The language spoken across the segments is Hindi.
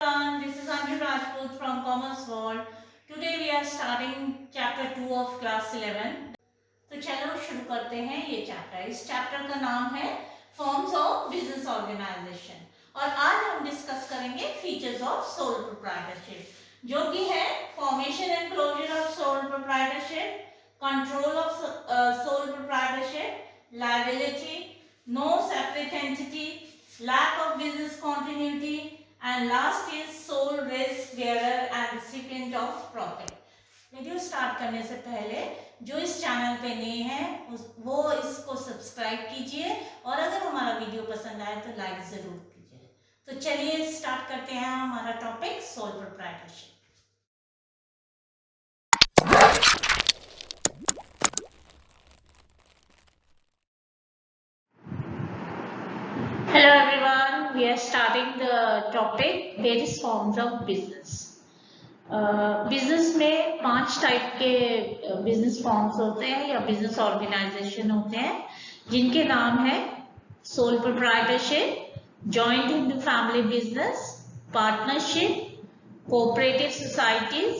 This is Anju Rajput from Commerce World. Today we are starting chapter 2 of class 11. तो चलो शुरू करते हैं ये चैप्टर। इस चैप्टर का नाम है फॉर्म्स ऑफ बिजनेस ऑर्गेनाइजेशन और आज हम डिस्कस करेंगे फीचर्स ऑफ सोल प्रोप्राइटरशिप, जो कि है formation and closure of sole proprietorship, control of sole proprietorship, liability, no separate entity, lack of business continuity, and last is sole risk bearer and recipient of profit. Video start करने से पहले जो इस चैनल पे नए हैं वो इसको सब्सक्राइब कीजिए और अगर हमारा वीडियो पसंद आए तो लाइक जरूर कीजिए। तो चलिए स्टार्ट करते हैं हमारा topic sole proprietorship. Hello everyone, we are starting the topic various forms of business. Business में 5 टाइप के बिजनेस फॉर्म्स होते हैं या बिजनेस ऑर्गेनाइजेशन होते हैं, जिनके नाम है sole proprietorship, joint into family business, partnership, cooperative societies,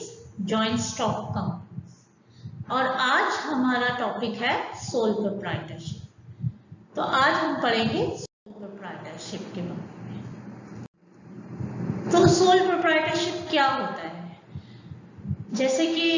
joint stock companies. और आज हमारा टॉपिक है सोल प्रोप्राइटरशिप। तो आज हम पढ़ेंगे प्रोप्राइटरशिप के बारे में। तो सोल प्रोप्राइटरशिप क्या होता है? जैसे कि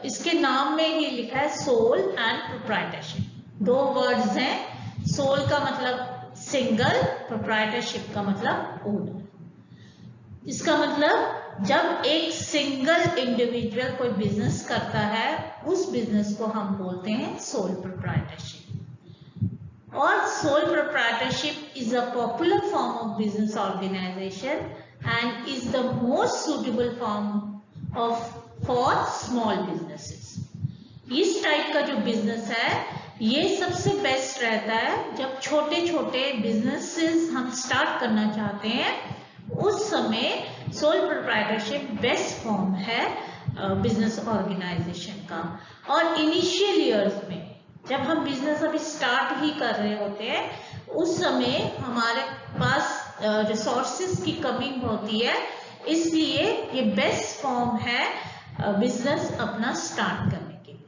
इसके नाम में ही लिखा है सोल एंड प्रोप्राइटरशिप, 2 वर्ड्स हैं। सोल का मतलब सिंगल, प्रोप्राइटरशिप का मतलब ओनर। इसका मतलब जब एक सिंगल इंडिविजुअल कोई बिजनेस करता है उस बिजनेस को हम बोलते हैं सोल प्रोप्राइटरशिप। और soul proprietorship is a popular form of business organization and is the most suitable form of for small businesses. इस टाइप का जो बिजनेस है ये सबसे बेस्ट रहता है जब छोटे छोटे बिजनेसेस हम स्टार्ट करना चाहते हैं, उस समय सोल प्रोप्राइटरशिप बेस्ट फॉर्म है बिजनेस ऑर्गेनाइजेशन का। और इनिशियल ईयर्स में जब हम बिजनेस अभी स्टार्ट ही कर रहे होते हैं उस समय हमारे पास रिसोर्सेज की कमी होती है, इसलिए ये बेस्ट फॉर्म है बिजनेस अपना स्टार्ट करने के लिए।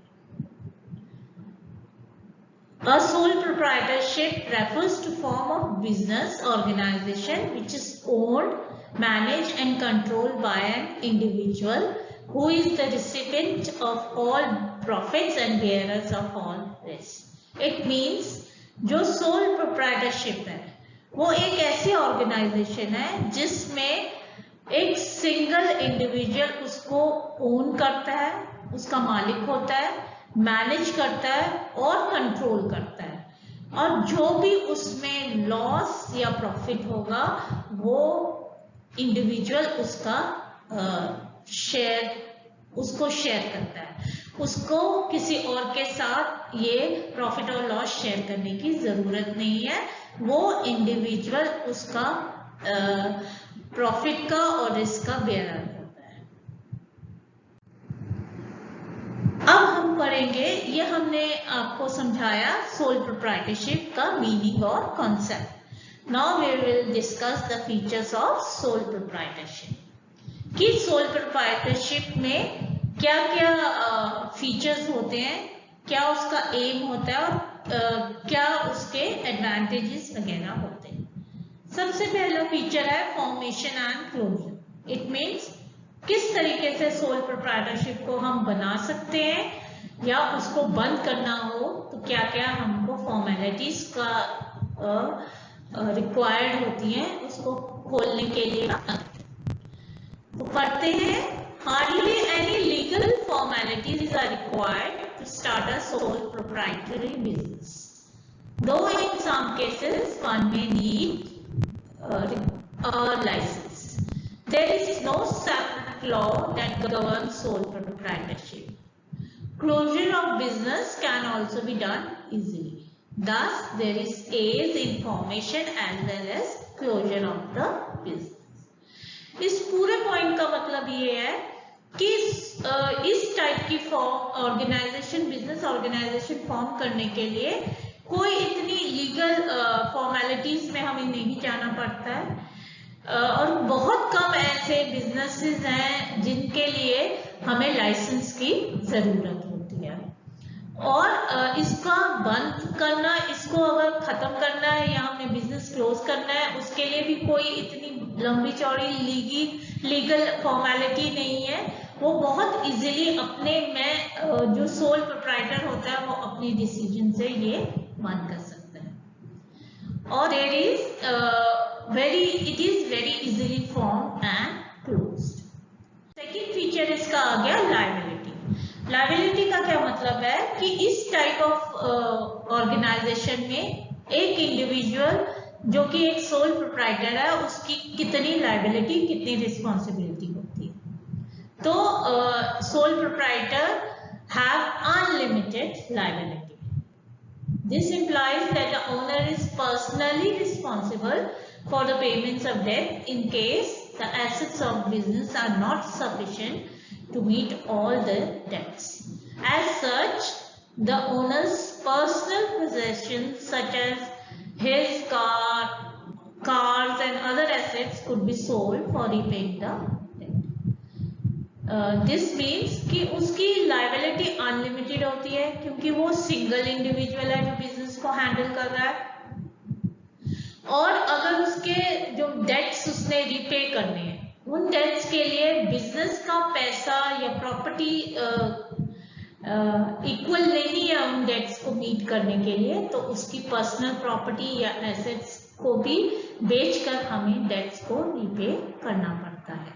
A sole proprietorship refers to form of business organization which is owned, managed and controlled by an individual who is the recipient of all profits and bearers of all risk. It means जो sole proprietorship है वो एक ऐसी ऑर्गेनाइजेशन है जिसमें एक सिंगल इंडिविजुअल उसको ओन करता है, उसका मालिक होता है, मैनेज करता है और कंट्रोल करता है, और जो भी उसमें लॉस या प्रॉफिट होगा वो इंडिविजुअल उसका उसको शेयर करता है। उसको किसी और के साथ ये प्रॉफिट और लॉस शेयर करने की जरूरत नहीं है, वो इंडिविजुअल उसका प्रॉफिट का और रिस्क का बेयरर होता है। अब हम पढ़ेंगे, ये हमने आपको समझाया सोल प्रोप्राइटरशिप का मीनिंग और concept. Now we will discuss the features of sole proprietorship कि सोल प्रोप्राइटरशिप में क्या क्या फीचर्स होते हैं, क्या उसका एम होता है और क्या उसके एडवांटेजेस वगैरह होते हैं। सबसे पहला फीचर है formation and closure. It means किस तरीके से सोल प्रोप्राइटरशिप को हम बना सकते हैं या उसको बंद करना हो तो क्या क्या हमको फॉर्मेलिटीज का रिक्वायर्ड होती हैं उसको खोलने के लिए। तो पढ़ते हैं, hardly any legal formalities are required to start a sole proprietary business, though in some cases one may need a license. There is no separate law that governs sole proprietorship. Closure of business can also be done easily. Thus, there is ease in formation as well as closure of the business. इस पूरे पॉइंट का मतलब ये है कि इस टाइप की ऑर्गेनाइजेशन बिजनेस ऑर्गेनाइजेशन फॉर्म करने के लिए कोई इतनी लीगल फॉर्मेलिटीज में हमें नहीं जाना पड़ता है और बहुत कम बिजनेसेस हैं जिनके लिए हमें लाइसेंस की जरूरत होती है, और इसका बंद करना, इसको अगर खत्म करना है या हमने बिजनेस क्लोज करना है, उसके लिए भी कोई इतनी लंबी चौड़ी लीगल फॉर्मेलिटी नहीं है। वो बहुत इजीली अपने में जो सोल प्रोप्राइटर होता है वो अपनी डिसीजन से ये बंद कर सकता है। और it is very easily formed and closed। Second feature इसका आ गया लायबिलिटी। लायबिलिटी का क्या मतलब है कि इस टाइप ऑफ ऑर्गेनाइजेशन में एक इंडिविजुअल जो कि एक सोल प्रोप्राइटर है, उसकी कितनी लायबिलिटी, कितनी रिस्पॉन्सिबिलिटी होती है। तो sole proprietor have unlimited liability. This implies that the owner is personally responsible for the payments of debt in case the assets of business are not sufficient to meet all the debts. As such, the owner's personal possessions such as his cars and other assets could be sold for repaying the debt. This means कि उसकी लायबिलिटी अनलिमिटेड होती है क्योंकि वो सिंगल इंडिविजुअल है जो बिजनेस को हैंडल कर रहा है, और अगर उसके जो डेट्स उसने रिपे करने हैं, उन डेट्स के लिए बिजनेस का पैसा या प्रॉपर्टी इक्वल नहीं है उन डेट्स को मीट करने के लिए, तो उसकी पर्सनल प्रॉपर्टी या एसेट्स को भी बेचकर हमें डेट्स को रिपे करना पड़ता है।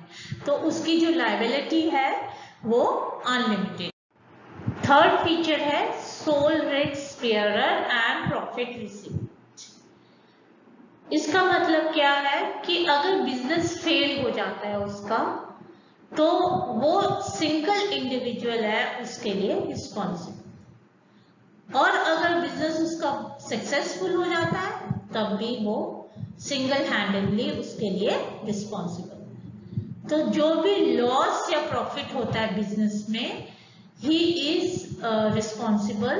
तो उसकी जो लायबिलिटी है वो अनलिमिटेड। थर्ड फीचर है sole risk bearer and profit recipient. इसका मतलब क्या है कि अगर बिजनेस फेल हो जाता है उसका, तो वो सिंगल इंडिविजुअल है उसके लिए रिस्पॉन्सिबल, और अगर बिजनेस उसका सक्सेसफुल हो जाता है तब भी वो सिंगल हैंडेडली उसके लिए रिस्पॉन्सिबल। तो जो भी लॉस या प्रॉफिट होता है बिजनेस में, he is responsible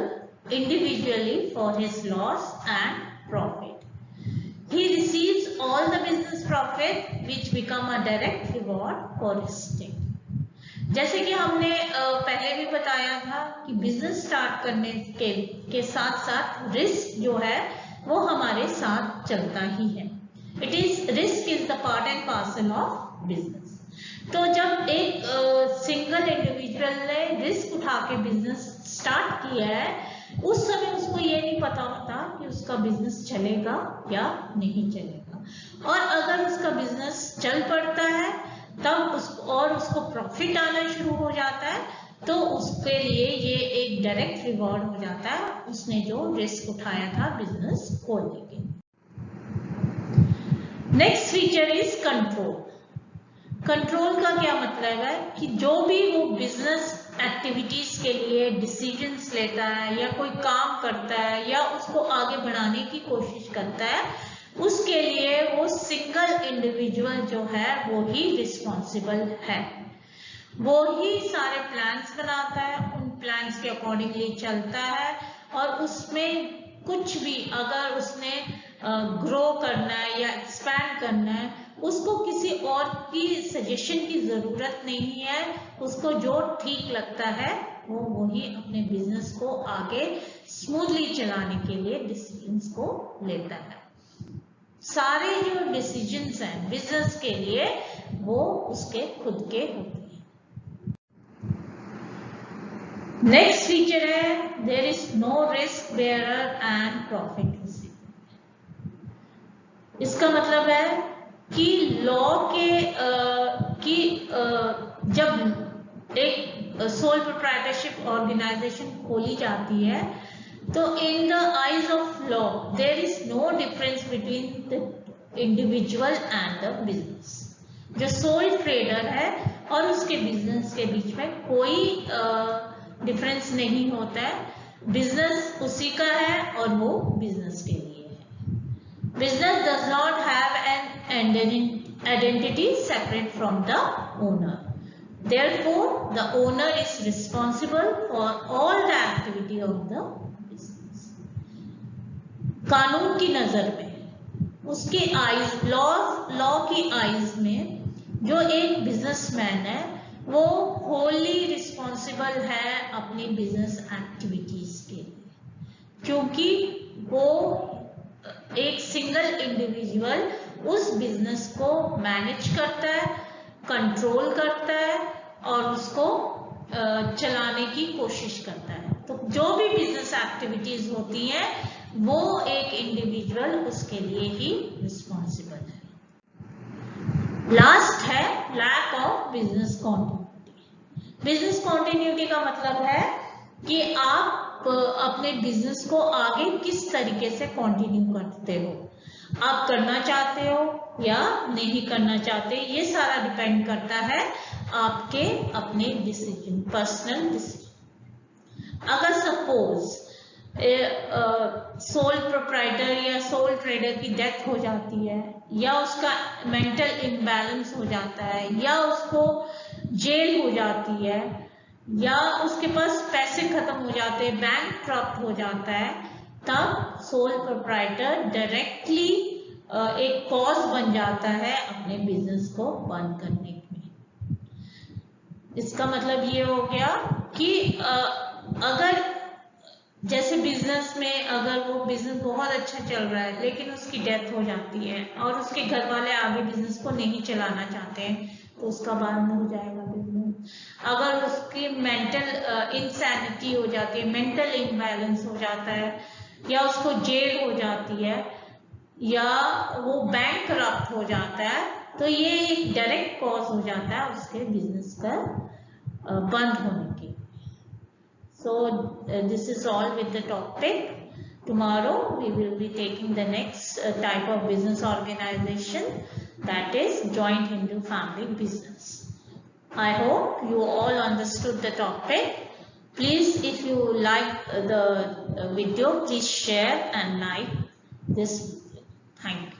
individually for his loss and profit. He receives all the business profit which become a direct reward for his stake। जैसे कि हमने पहले भी बताया था कि बिजनेस स्टार्ट करने के साथ साथ रिस्क जो है वो हमारे साथ चलता ही है। Risk is the part and parcel of business. तो जब एक सिंगल इंडिविजुअल ने रिस्क उठा के बिजनेस स्टार्ट किया है, उस समय उसको ये नहीं पता होता कि उसका बिजनेस चलेगा या नहीं चलेगा, और अगर उसका बिजनेस चल पड़ता है तब उसको प्रॉफिट आना शुरू हो जाता है, तो उसके लिए ये एक डायरेक्ट रिवॉर्ड हो जाता है उसने जो रिस्क उठाया था बिजनेस खोलने के। Next feature is control. Control का क्या मतलब है कि जो भी वो बिजनेस एक्टिविटीज के लिए डिसीजंस लेता है या कोई काम करता है या उसको आगे बढ़ाने की कोशिश करता है, उसके लिए वो सिंगल इंडिविजुअल जो है वो ही रिस्पॉन्सिबल है। वो ही सारे प्लान्स बनाता है, उन प्लान्स के अकॉर्डिंगली चलता है, और उसमें कुछ भी अगर उसने ग्रो करना है या एक्सपैंड करना है, उसको किसी और की सजेशन की जरूरत नहीं है। उसको जो ठीक लगता है वो वही अपने बिजनेस को आगे स्मूथली चलाने के लिए डिसीजंस को लेता है। सारे जो डिसीजंस हैं बिजनेस के लिए वो उसके खुद के होते हैं। नेक्स्ट फीचर है there is no risk bearer and profit recipient. इसका मतलब है कि लॉ जब एक सोल प्रोप्राइटरशिप ऑर्गेनाइजेशन खोली जाती है, तो in the eyes of law there is no difference between the individual and the business. जो सोल ट्रेडर है और उसके बिजनेस के बीच में कोई डिफरेंस नहीं होता है। बिजनेस उसी का है और वो बिजनेस के लिए है। Business does not have an identity separate from the owner. Therefore, the owner is responsible for all the activity of the business. कानून की नजर में, उसके आइज, लॉ की आइज में जो एक बिजनेसमैन है वो होली रिस्पॉन्सिबल है अपनी बिजनेस एक्टिविटीज के लिए, क्योंकि वो एक सिंगल इंडिविजुअल उस बिजनेस को मैनेज करता है, कंट्रोल करता है और उसको चलाने की कोशिश करता है। तो जो भी बिजनेस एक्टिविटीज होती हैं वो एक इंडिविजुअल उसके लिए ही रिस्पॉन्सिबल है। लास्ट है lack of business continuity. Business continuity का मतलब है कि आप अपने बिजनेस को आगे किस तरीके से कंटिन्यू करते हो, आप करना चाहते हो या नहीं करना चाहते, ये सारा डिपेंड करता है आपके अपने डिसीजन, पर्सनल डिसीजन। अगर सपोज सोल प्रोप्राइटर या सोल ट्रेडर की डेथ हो जाती है, या उसका मेंटल इम्बैलेंस हो जाता है, या उसको जेल हो जाती है, या उसके पास पैसे खत्म हो जाते हैं, बैंकक्रप्ट हो जाता है, तब सोल प्रोप्राइटर डायरेक्टली एक कॉज बन जाता है अपने बिजनेस को बंद करने में। इसका मतलब ये हो गया कि अगर जैसे बिजनेस में अगर वो बिजनेस बहुत अच्छा चल रहा है लेकिन उसकी डेथ हो जाती है और उसके घर वाले आगे बिजनेस को नहीं चलाना चाहते हैं, तो उसका बंद हो जाएगा बिजनेस। अगर उसकी मेंटल इंसैनिटी हो जाती है, मेंटल इम्बैलेंस हो जाता है, या उसको जेल हो जाती है, या वो बैंकक्रप्ट हो जाता है, तो ये एक डायरेक्ट कॉज हो जाता है उसके बिजनेस का बंद होने के। So this is all with the topic. Tomorrow we will be taking the next type of business organization, that is joint Hindu family business. I hope you all understood the topic. Please, if you like the video, please share and like this video. Thank you.